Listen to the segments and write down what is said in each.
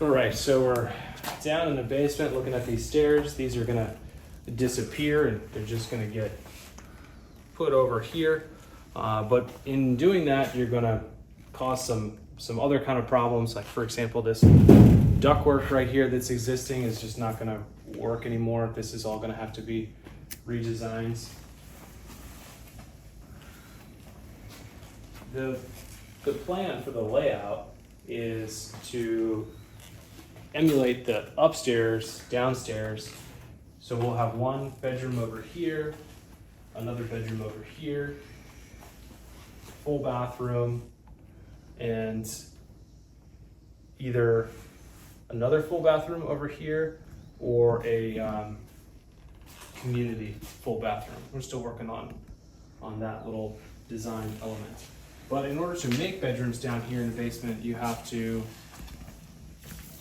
All right, so we're down in the basement looking at these stairs. These are gonna disappear and they're just gonna get put over here. But in doing that, you're gonna cause some other kind of problems. Like for example, this ductwork right here that's existing is just not gonna work anymore. This is all gonna have to be redesigned. The plan for the layout is to emulate the upstairs, downstairs. So we'll have one bedroom over here, another bedroom over here, full bathroom, and either another full bathroom over here or a community full bathroom. We're still working on that little design element. But in order to make bedrooms down here in the basement, you have to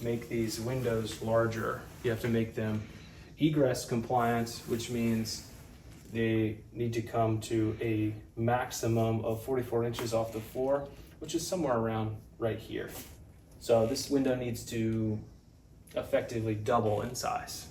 make these windows larger. You have to make them egress compliant, which means they need to come to a maximum of 44 inches off the floor, which is somewhere around right here. So this window needs to effectively double in size.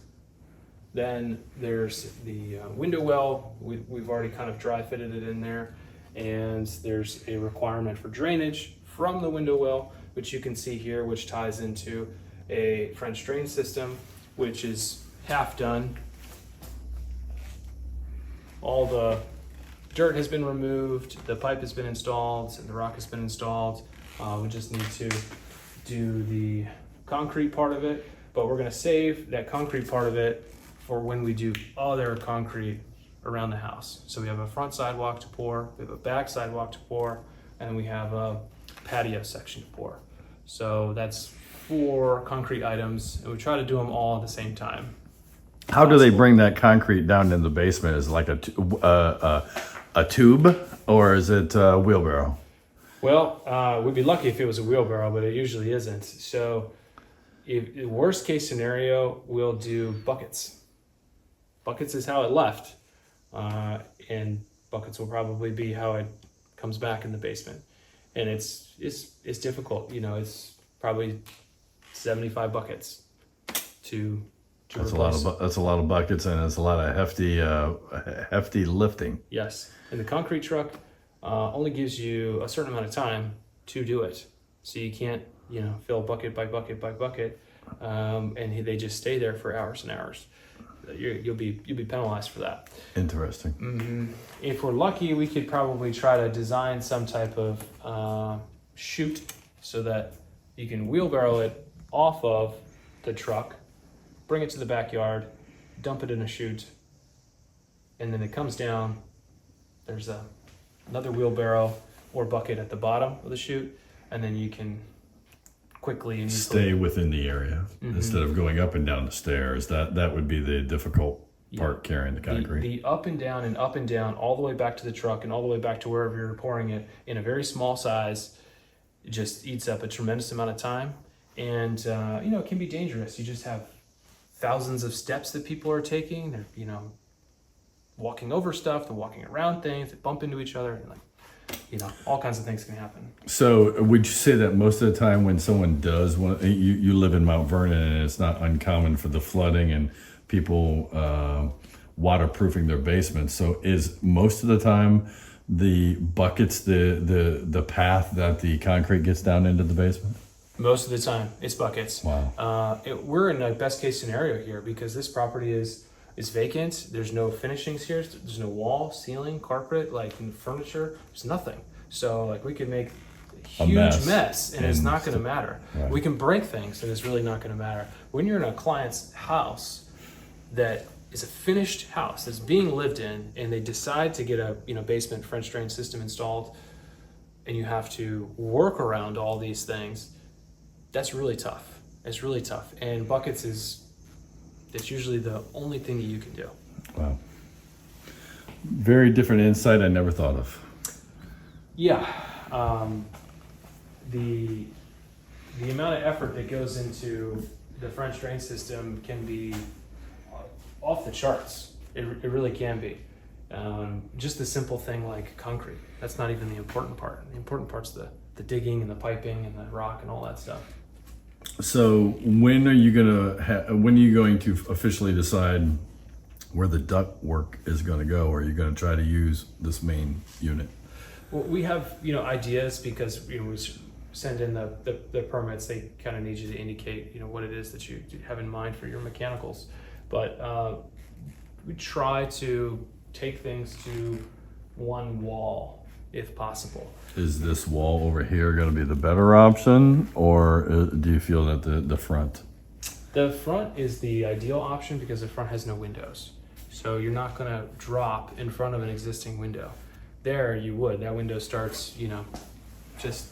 Then there's the window well. We've already kind of dry fitted it in there. And there's a requirement for drainage from the window well, which you can see here, which ties into a French drain system, which is half done. All the dirt has been removed, the pipe has been installed, the rock has been installed. We just need to do the concrete part of it, but we're gonna save that concrete part of it for when we do other concrete around the house. So we have a front sidewalk to pour, we have a back sidewalk to pour, and we have a patio section to pour. So that's 4 concrete items, and we try to do them all at the same time. How do they bring that concrete down in the basement? Is it like a tube, or is it a wheelbarrow? Well, we'd be lucky if it was a wheelbarrow, but it usually isn't. So if worst case scenario, we'll do buckets. Buckets is how it left. And buckets will probably be how it comes back in the basement. And it's difficult, you know, it's probably 75 buckets to That's replace. that's a lot of buckets, and it's a lot of hefty lifting. Yes, and the concrete truck only gives you a certain amount of time to do it. So you can't, you know, fill bucket by bucket by bucket, and they just stay there for hours and hours. You'll be penalized for that. Interesting. Mm-hmm. If we're lucky, we could probably try to design some type of chute so that you can wheelbarrow it off of the truck, bring it to the backyard, dump it in a chute, and then it comes down. There's another wheelbarrow or bucket at the bottom of the chute, and then you can quickly and stay within the area instead of going up and down the stairs. That would be the difficult part, carrying the concrete. The up and down all the way back to the truck and all the way back to wherever you're pouring it in a very small size, it just eats up a tremendous amount of time, and you know, it can be dangerous. You just have thousands of steps that people are taking. They're, you know, walking over stuff, they're walking around things, they bump into each other, and like, you know, all kinds of things can happen. So would you say that most of the time when someone does want, you live in Mount Vernon, and it's not uncommon for the flooding and people waterproofing their basements. So is most of the time the buckets the path that the concrete gets down into the basement? Most of the time it's buckets. Wow. We're in a best case scenario here because this property is vacant. There's no finishings here. There's no wall, ceiling, carpet, like furniture. There's nothing. So like we could make a huge mess and it's not going to matter. Right. We can break things and it's really not going to matter. When you're in a client's house that is a finished house that's being lived in, and they decide to get a basement French drain system installed, and you have to work around all these things, that's really tough. It's really tough. And buckets it's usually the only thing that you can do. Wow. Very different insight I never thought of. Yeah. The amount of effort that goes into the French drain system can be off the charts. It really can be. Just the simple thing like concrete. That's not even the important part. The important part's the digging and the piping and the rock and all that stuff. So when are you when are you going to officially decide where the ductwork is going to go? Or are you going to try to use this main unit? Well, we have, ideas because, we send in the permits. They kind of need you to indicate, what it is that you have in mind for your mechanicals. But we try to take things to one wall if possible. Is this wall over here going to be the better option, or do you feel that the front? The front is the ideal option because the front has no windows. So you're not going to drop in front of an existing window. There you would. That window starts, just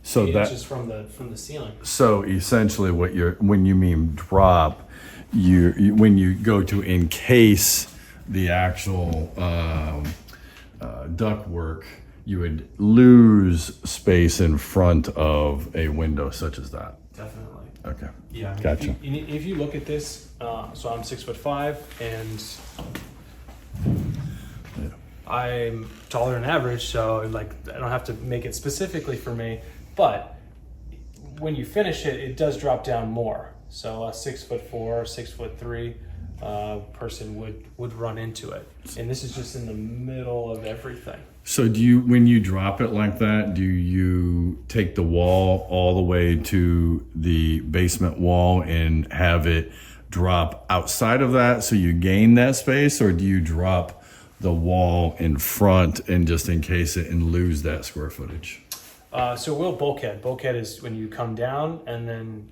So 8 that inches from the ceiling. so essentially, when you mean drop, when you go to encase the actual ductwork, you would lose space in front of a window such as that. Definitely. Okay. Yeah. Gotcha. If you look at this, so I'm 6'5" and Yeah. I'm taller than average, so I don't have to make it specifically for me, but when you finish it, it does drop down more. So a 6'4", 6'3" person would run into it, and this is just in the middle of everything. So when you drop it like that, do you take the wall all the way to the basement wall and have it drop outside of that so you gain that space, or do you drop the wall in front and just encase it and lose that square footage? So we'll bulkhead. Bulkhead is when you come down and then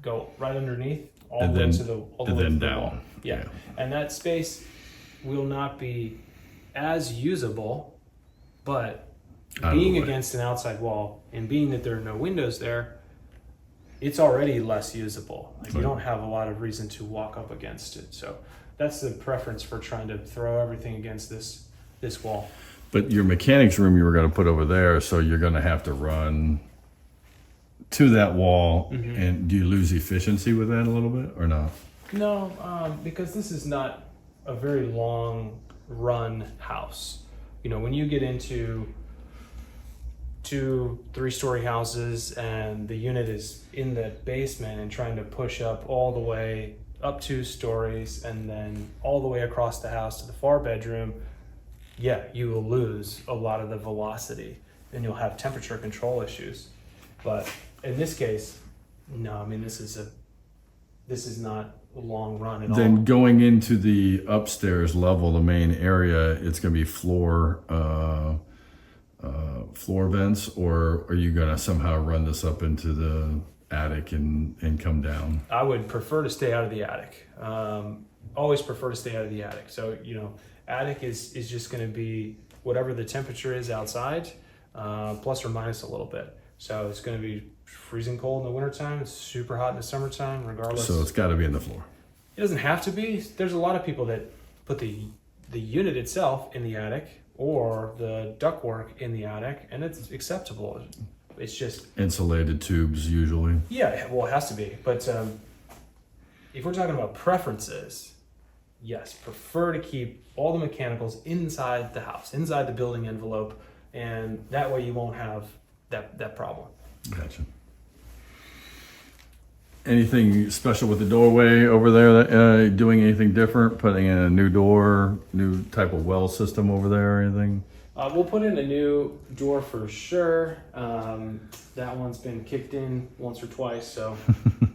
go right underneath all the way to the wall. Yeah. And that space will not be as usable, but being against an outside wall and being that there are no windows there, it's already less usable. You don't have a lot of reason to walk up against it. So that's the preference for trying to throw everything against this wall. But your mechanics room you were going to put over there, so you're going to have to run to that wall. Mm-hmm. And do you lose efficiency with that a little bit or not? No, because this is not a very long run house. When you get into 2-3-story houses and the unit is in the basement and trying to push up all the way up 2 stories and then all the way across the house to the far bedroom, yeah, you will lose a lot of the velocity and you'll have temperature control issues. But in this case, no, this is not a long run at all. Then going into the upstairs level, the main area, it's going to be floor vents, or are you going to somehow run this up into the attic and come down? I would prefer to stay out of the attic. Always prefer to stay out of the attic. So, attic is just going to be whatever the temperature is outside, plus or minus a little bit. So it's going to be freezing cold in the wintertime. It's super hot in the summertime, regardless. So it's got to be in the floor. It doesn't have to be. There's a lot of people that put the unit itself in the attic or the ductwork in the attic, and it's acceptable. It's just insulated tubes usually. Yeah, well, it has to be. But if we're talking about preferences, yes, prefer to keep all the mechanicals inside the house, inside the building envelope, and that way you won't have that problem. Gotcha. Anything special with the doorway over there? That, doing anything different? Putting in a new door, new type of well system over there or anything? We'll put in a new door for sure. That one's been kicked in once or twice, so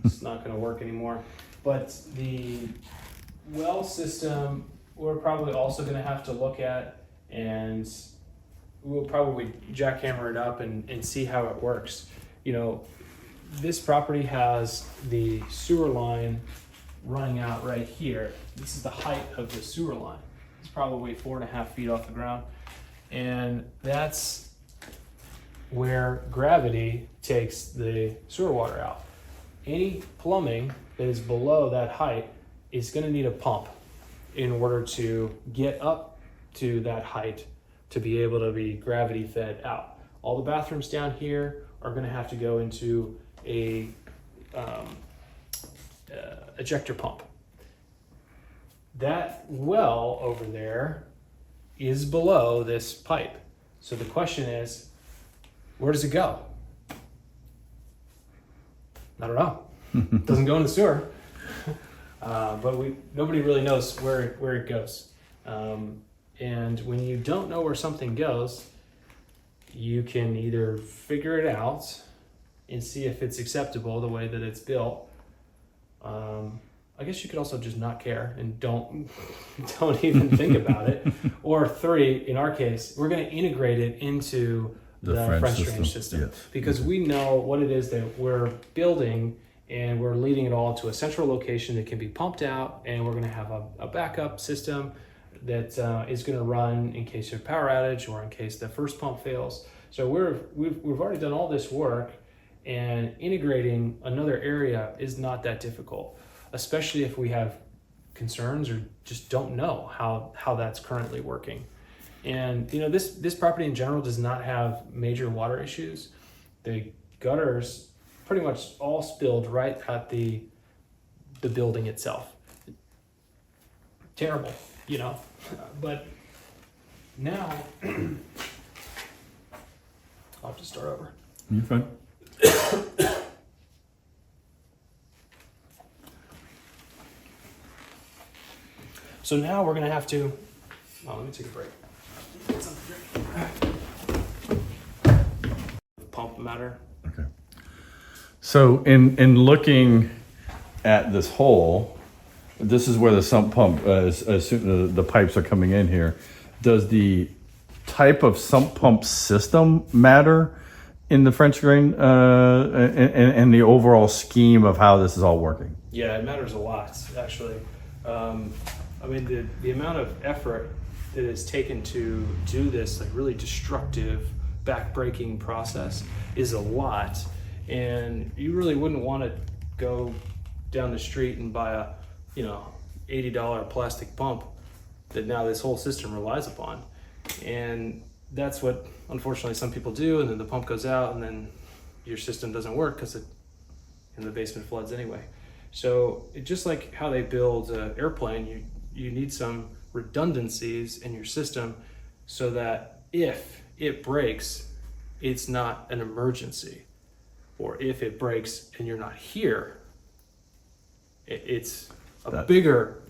it's not going to work anymore. But the well system, we're probably also going to have to look at, and we'll probably jackhammer it up and see how it works. This property has the sewer line running out right here. This is the height of the sewer line. It's probably 4.5 feet off the ground. And that's where gravity takes the sewer water out. Any plumbing that is below that height is going to need a pump in order to get up to that height to be able to be gravity fed out. All the bathrooms down here are going to have to go into a ejector pump. That well over there is below this pipe. So the question is, where does it go? I don't know. It doesn't go in the sewer. But nobody really knows where it goes. And when you don't know where something goes, you can either figure it out and see if it's acceptable the way that it's built. I guess you could also just not care and don't even think about it. Or 3, in our case, we're going to integrate it into the French drainage system, yes. because we know what it is that we're building, and we're leading it all to a central location that can be pumped out, and we're going to have a backup system that is going to run in case of a power outage or in case the first pump fails. So we've already done all this work, and integrating another area is not that difficult, especially if we have concerns or just don't know how that's currently working. And this property in general does not have major water issues. The gutters pretty much all spilled right at the building itself. Terrible, but now I'll have to start over. You're fine. So now we're gonna have to, let me take a break. Pump matter. Okay. So in looking at this hole, this is where the sump pump, as soon as the pipes are coming in here, does the type of sump pump system matter in the French drain and the overall scheme of how this is all working? Yeah, it matters a lot, actually. The amount of effort that is taken to do this really destructive, back-breaking process is a lot. And you really wouldn't want to go down the street and buy a, $80 plastic pump that now this whole system relies upon. And that's what, unfortunately, some people do, and then the pump goes out, and then your system doesn't work because the basement floods anyway. So just like how they build an airplane, you need some redundancies in your system so that if it breaks, it's not an emergency. Or if it breaks and you're not here, it's a bigger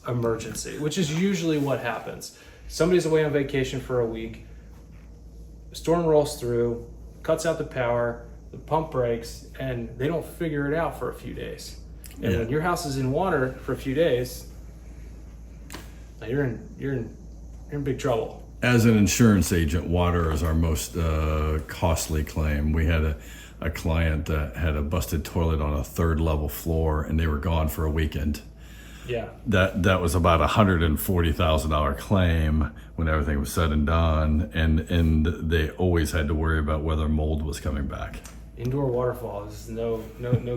emergency, which is usually what happens. Somebody's away on vacation for a week, a storm rolls through, cuts out the power, the pump breaks, and they don't figure it out for a few days. And when your house is in water for a few days, you're in big trouble. As an insurance agent, water is our most costly claim. We had a client that had a busted toilet on a 3rd level floor, and they were gone for a weekend. Yeah. That was about $140,000 claim when everything was said and done, and they always had to worry about whether mold was coming back. Indoor waterfall is no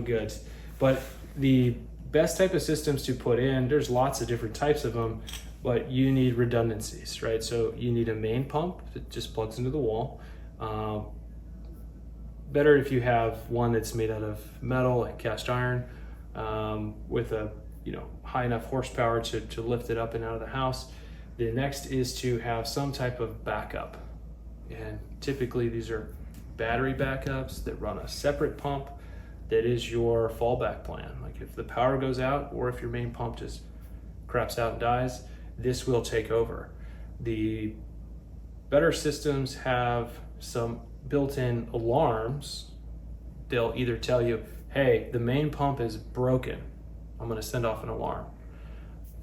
good. But the best type of systems to put in, there's lots of different types of them, but you need redundancies, right? So you need a main pump that just plugs into the wall. Better if you have one that's made out of metal, like cast iron, with a high enough horsepower to lift it up and out of the house. The next is to have some type of backup. And typically these are battery backups that run a separate pump that is your fallback plan. Like if the power goes out or if your main pump just craps out and dies, this will take over. The better systems have some built-in alarms. They'll either tell you, hey, the main pump is broken. I'm gonna send off an alarm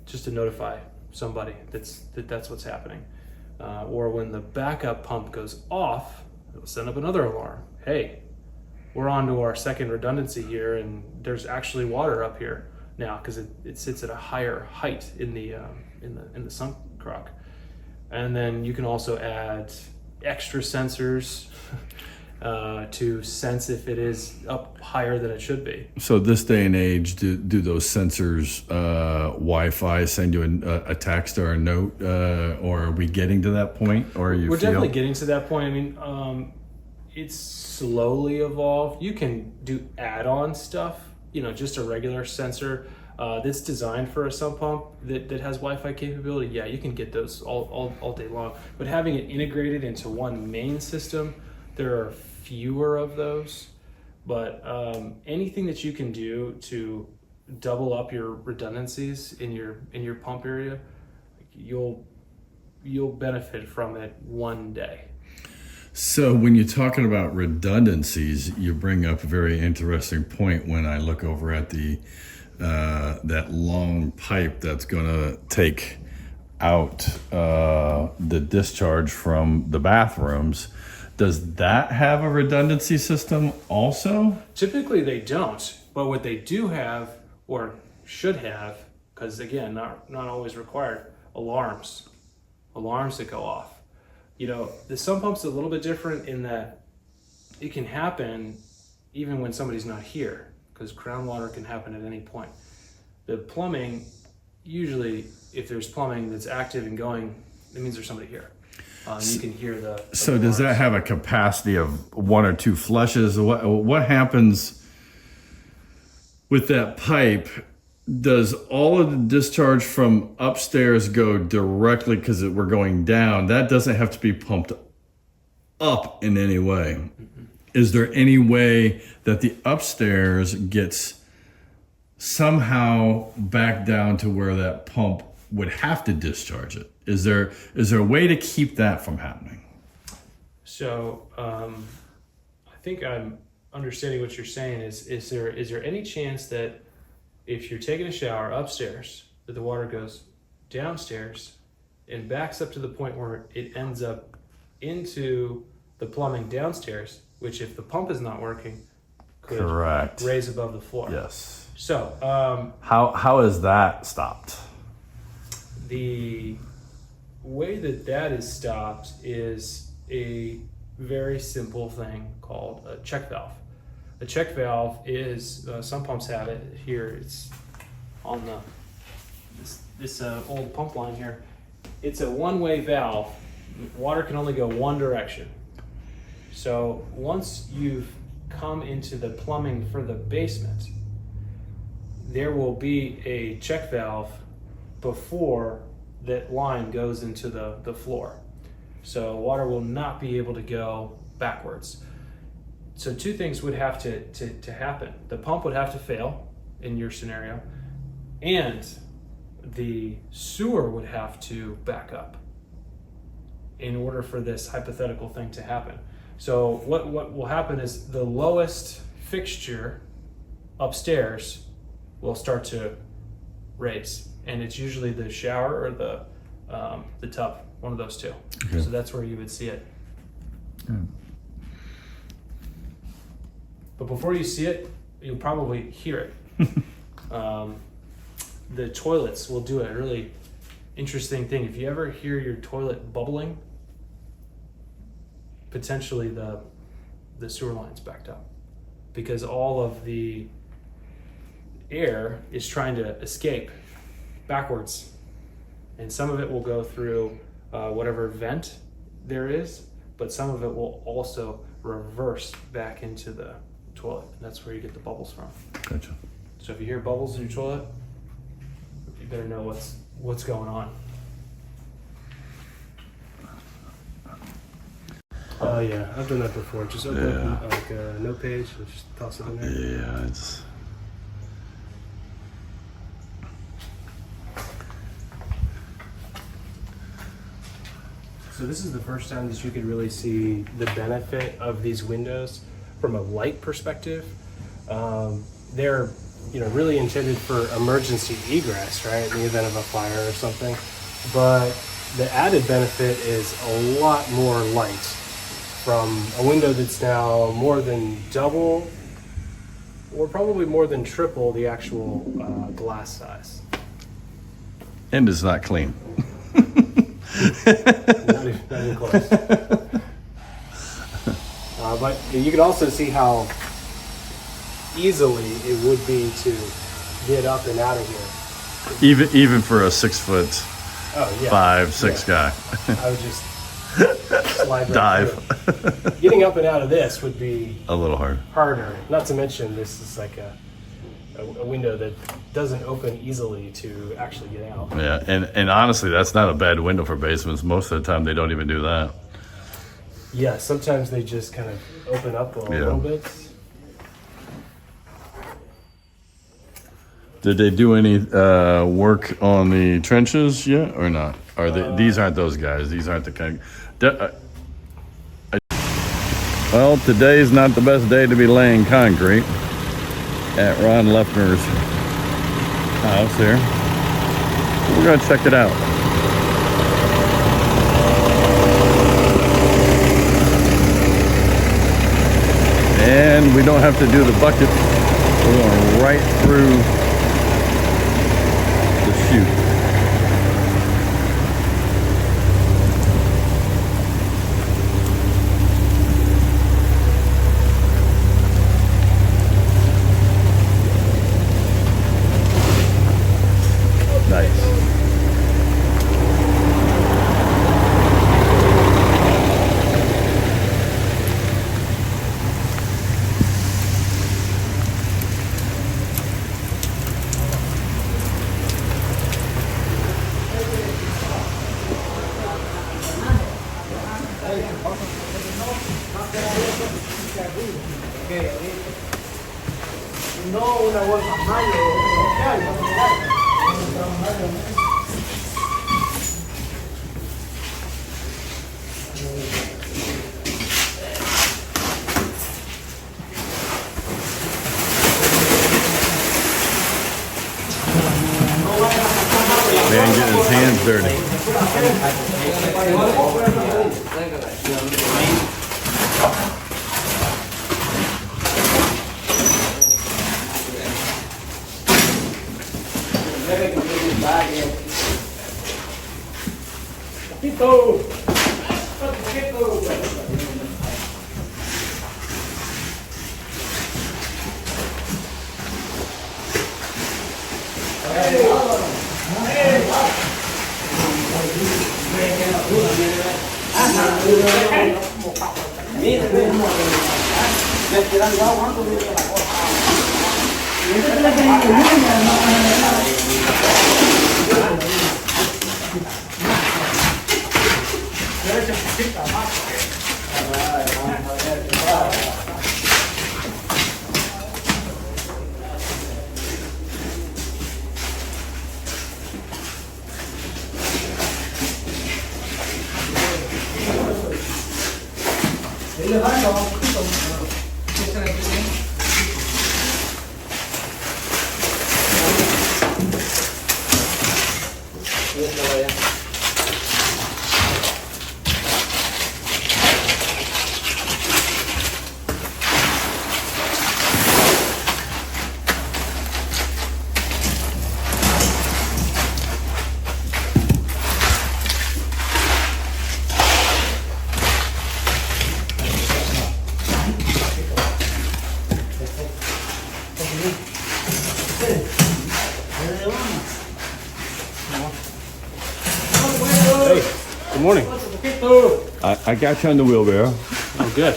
just to notify somebody that's what's happening. Or when the backup pump goes off, it'll send up another alarm. Hey, we're on to our second redundancy here, and there's actually water up here now because it sits at a higher height in the sunk crock. And then you can also add extra sensors to sense if it is up higher than it should be. So this day and age, do those sensors, Wi-Fi, send you a text or a note, or are we getting to that point? Or We're definitely getting to that point. I mean, it's slowly evolved. You can do add-on stuff, just a regular sensor that's designed for a sump pump that has Wi-Fi capability. Yeah, you can get those all day long. But having it integrated into one main system, there are fewer of those. But anything that you can do to double up your redundancies in your pump area, you'll benefit from it one day. So when you're talking about redundancies, you bring up a very interesting point when I look over at the that long pipe that's going to take out the discharge from the bathrooms. Does that have a redundancy system also? Typically they don't, but what they do have, or should have, because again, not always required, alarms that go off. You know, the sump pump's a little bit different in that it can happen even when somebody's not here, because groundwater can happen at any point. The plumbing, usually if there's plumbing that's active and going, it means there's somebody here. You can hear the So does that have a capacity of 1 or 2 flushes? What happens with that pipe? Does all of the discharge from upstairs go directly, because we're going down? That doesn't have to be pumped up in any way. Mm-hmm. Is there any way that the upstairs gets somehow back down to where that pump would have to discharge it? Is there a way to keep that from happening? So I think I'm understanding what you're saying. Is there any chance that if you're taking a shower upstairs, that the water goes downstairs and backs up to the point where it ends up into the plumbing downstairs, which if the pump is not working, could Correct. Raise above the floor? Yes. So how is that stopped? The way that is stopped is a very simple thing called a check valve. A check valve is, some pumps have it here, it's on this old pump line here. It's a one-way valve. Water can only go one direction. So once you've come into the plumbing for the basement, there will be a check valve before that line goes into the floor. So water will not be able to go backwards. So 2 things would have to happen. The pump would have to fail in your scenario, and the sewer would have to back up in order for this hypothetical thing to happen. So what will happen is the lowest fixture upstairs will start to raise, and it's usually the shower or the tub, one of those 2. Okay. So that's where you would see it. Mm. But before you see it, you'll probably hear it. The toilets will do a really interesting thing. If you ever hear your toilet bubbling, potentially the sewer line's backed up, because all of the air is trying to escape backwards, and some of it will go through whatever vent there is, but some of it will also reverse back into the toilet, and that's where you get the bubbles from. Gotcha. So if you hear bubbles in your toilet, you better know what's going on. Oh yeah, I've done that before. Just open up like a note page and just toss it in there. Yeah, it's. So this is the first time that you could really see the benefit of these windows from a light perspective. They're really intended for emergency egress, right, in the event of a fire or something. But the added benefit is a lot more light from a window that's now more than double or probably more than triple the actual glass size. And it's not clean. Not even close. But you can also see how easily it would be to get up and out of here. Even for a 6 foot, 5, 6 guy. I would just slide right dive. through. Getting up and out of this would be a little harder. Not to mention this is like a window that doesn't open easily to actually get out. Yeah, and honestly, that's not a bad window for basements. Most of the time, they don't even do that. Yeah, sometimes they just kind of open up a little bit. Did they do any work on the trenches yet or not? Are they, these aren't those guys. These aren't the kind. Well, today's not the best day to be laying concrete at Ron Lefner's house here. We're gonna check it out. And we don't have to do the bucket. We're going right through the chute. Nice. No, una bolsa mayo, Man getting his hands dirty. Good morning. I got you on the wheelbarrow. Oh, good.